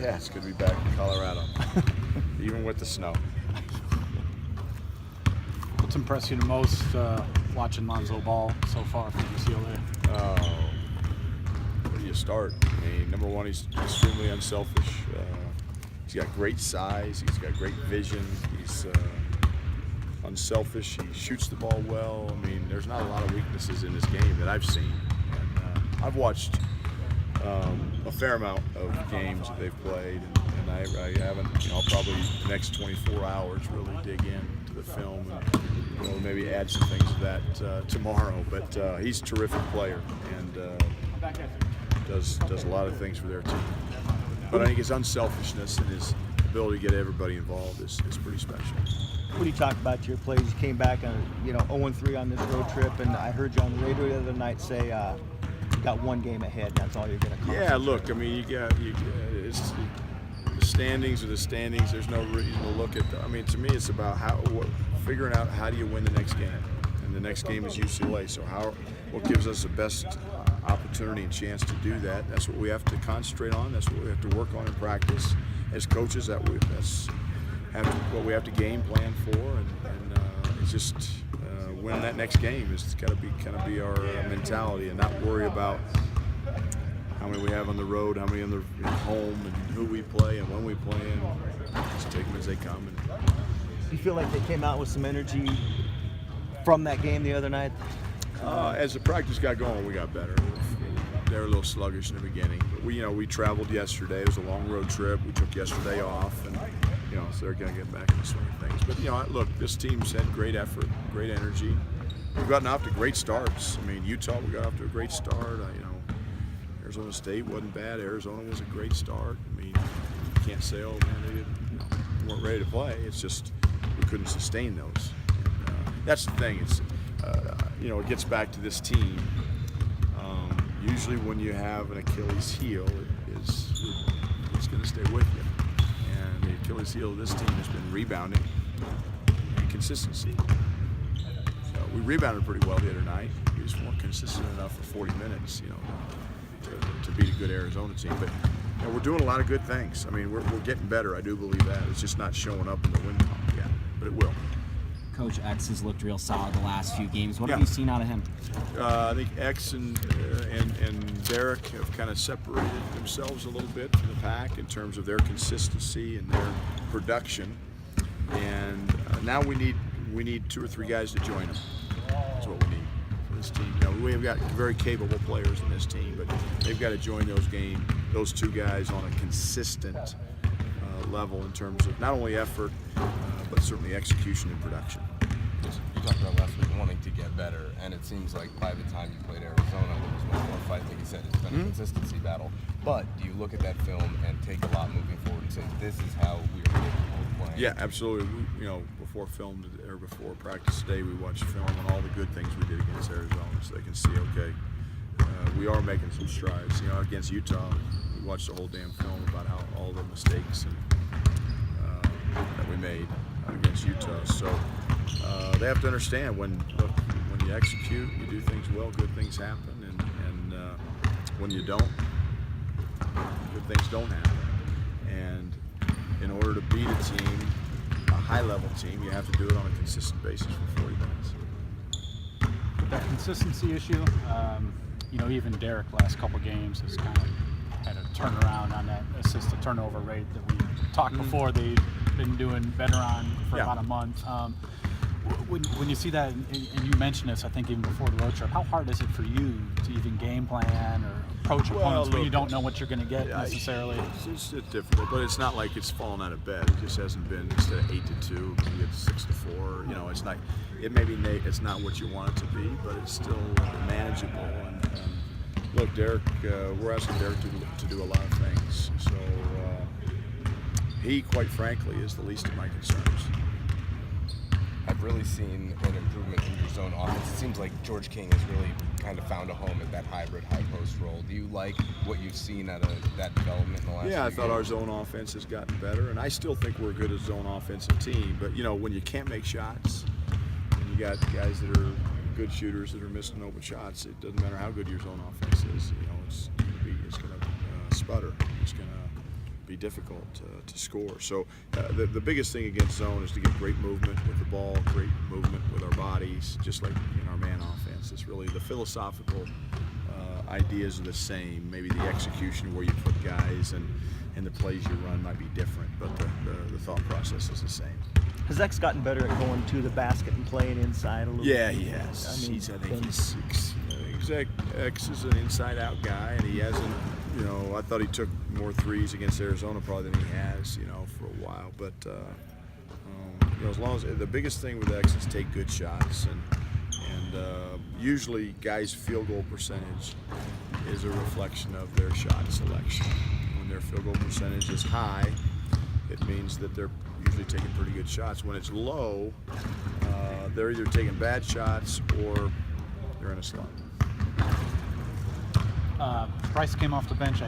Yeah, it's good to be back in Colorado, even with the snow. What's impressed you the most watching Lonzo Ball so far from UCLA? Where do you start? I mean, number one, he's extremely unselfish. He's got great size. He's got great vision. He's unselfish. He shoots the ball well. I mean, there's not a lot of weaknesses in this game that I've seen. And I've watched a fair amount of games that they've played, and I haven't, I'll probably the next 24 hours really dig into the film and maybe add some things to that tomorrow. But he's a terrific player and does a lot of things for their team. But I think his unselfishness and his ability to get everybody involved is pretty special. When you talk about your plays, you came back on 0-3 on this road trip, and I heard you on the radio the other night say you got one game ahead. That's all you're going to concentrate. Yeah, look, I mean, it's the standings are the standings. There's no reason to look at. To me, it's about figuring out how do you win the next game, and the next game is UCLA. So what gives us the best opportunity and chance to do that? That's what we have to concentrate on. That's what we have to work on in practice as coaches. That's what we have to game plan for, and it's just winning that next game is got to be our mentality, and not worry about how many we have on the road, how many in the home, and who we play and when we play, and just take them as they come. You feel like they came out with some energy from that game the other night? As the practice got going, we got better. They were a little sluggish in the beginning, but we traveled yesterday. It was a long road trip. We took yesterday off, and so they're going to get back in the swing of things. But look, this team's had great effort, great energy. We've gotten off to great starts. I mean, Utah, we got off to a great start. Arizona State wasn't bad. Arizona was a great start. I mean, you can't say, oh man, they weren't ready to play. It's just we couldn't sustain those. And, that's the thing. It's it gets back to this team. Usually, when you have an Achilles heel, it's going to stay with you. And the Achilles heel of this team has been rebounding and consistency. So we rebounded pretty well the other night. We just weren't consistent enough for 40 minutes, to beat a good Arizona team. But we're doing a lot of good things. I mean, we're getting better. I do believe that. It's just not showing up in the win column yet, but it will. Coach X has looked real solid the last few games. What have you seen out of him? I think X and Derek have kind of separated themselves a little bit from the pack in terms of their consistency and their production. And now we need 2 or 3 guys to join them. That's what we need for this team. We've got very capable players in this team, but they've got to join those 2 guys on a consistent level in terms of not only effort, but certainly execution and production. You talked about last week wanting to get better, and it seems like by the time you played Arizona, there was much more fight. Like you said, it's been a consistency battle. But do you look at that film and take a lot moving forward and say, this is how we're capable of playing? Yeah, absolutely. Before practice today, we watched film on all the good things we did against Arizona, so they can see, okay, we are making some strides. Against Utah, we watched the whole damn film about all the mistakes that we made against Utah. So they have to understand when you execute, you do things well, good things happen, and when you don't, good things don't happen. And in order to beat a team, a high-level team, you have to do it on a consistent basis for 40 minutes. With that consistency issue, even Derek last couple games has kind of had a turnaround on that assist-to-turnover rate that we talked before. They've been doing better on for about a month. When you see that, and you mentioned this, I think even before the road trip, how hard is it for you to even game plan or approach opponents when you don't know what you're going to get necessarily? It's difficult, but it's not like it's fallen out of bed. It just hasn't been, instead of 8-2, maybe it's 6-4. It's not. It's not what you want it to be, but it's still manageable. And look, Derek, we're asking Derek to do a lot of things. So he, quite frankly, is the least of my concerns. I've really seen an improvement in your zone offense. It seems like George King has really kind of found a home at that hybrid high post role. Do you like what you've seen out of that development in the last few I thought games? our zone offense has gotten better, and I still think we're a good zone offensive team. But, when you can't make shots, and you got guys that are good shooters that are missing open shots, it doesn't matter how good your zone offense is. It's going to sputter. It's going to be difficult to score. So the biggest thing against zone is to get great movement with the ball, great movement with our bodies, just like in our man offense. It's really the philosophical ideas are the same. Maybe the execution where you put guys and the plays you run might be different, but the thought process is the same. Has X gotten better at going to the basket and playing inside a little Yeah, bit? he has. I mean, I think X is an inside-out guy, and he hasn't. I thought he took more threes against Arizona probably than he has, for a while. But as long as the biggest thing with X is take good shots, and usually guys' field goal percentage is a reflection of their shot selection. When their field goal percentage is high, it means that they're usually taking pretty good shots. When it's low, they're either taking bad shots or they're in a slump. Bryce came off the bench.